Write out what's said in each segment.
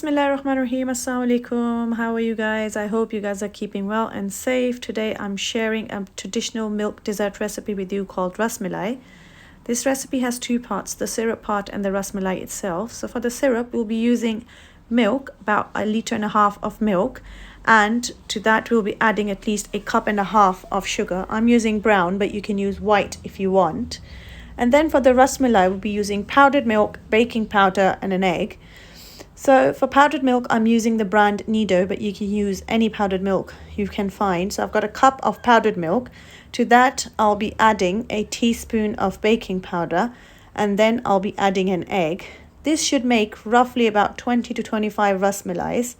Bismillahirrahmanirrahim. Assalamu alaikum. How are you guys? I hope you guys are keeping well and safe. Today I'm sharing a traditional milk dessert recipe with you called ras malai. This recipe has two parts, the syrup part and the ras malai itself. So for the syrup, we'll be using milk, about 1.5 liters of milk, and to that we'll be adding at least 1.5 cups of sugar. I'm using brown, but you can use white if you want. And then for the ras malai, we'll be using powdered milk, baking powder and an egg. So for powdered milk, I'm using the brand Nido, but you can use any powdered milk you can find. So I've got 1 cup of powdered milk. To that, I'll be adding a teaspoon of baking powder, and then I'll be adding an egg. This should make roughly about 20 to 25 ras malais,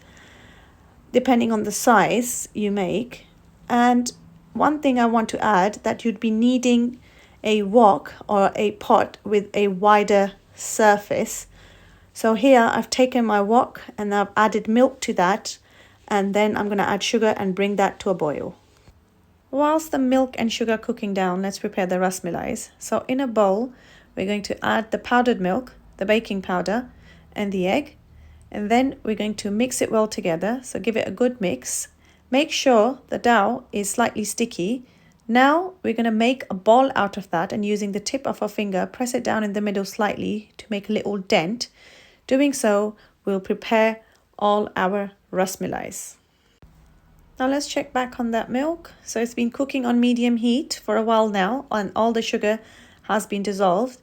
depending on the size you make. And one thing I want to add, that you'd be needing a wok or a pot with a wider surface. So here I've taken my wok and I've added milk to that, and then I'm going to add sugar and bring that to a boil. Whilst the milk and sugar are cooking down, let's prepare the ras malais. So in a bowl, we're going to add the powdered milk, the baking powder and the egg, and then we're going to mix it well together. So give it a good mix. Make sure the dough is slightly sticky. Now we're going to make a ball out of that, and using the tip of our finger, press it down in the middle slightly to make a little dent. Doing so, we'll prepare all our ras malais. Now let's check back on that milk. So it's been cooking on medium heat for a while now, and all the sugar has been dissolved.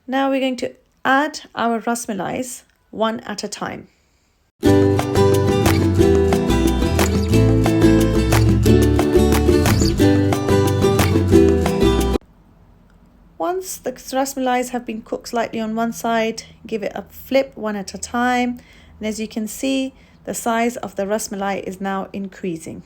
Now we're going to add our ras malais one at a time. Once the ras malais have been cooked slightly on one side, give it a flip one at a time. And as you can see, the size of the ras malai is now increasing.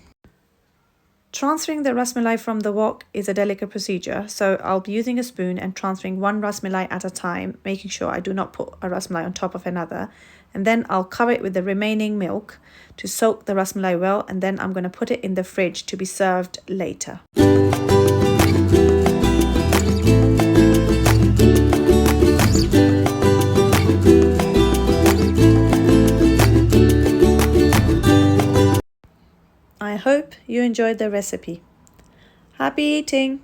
Transferring the ras malai from the wok is a delicate procedure, so I'll be using a spoon and transferring one ras malai at a time, making sure I do not put a ras malai on top of another. And then I'll cover it with the remaining milk to soak the ras malai well, and then I'm going to put it in the fridge to be served later. I hope you enjoyed the recipe. Happy eating!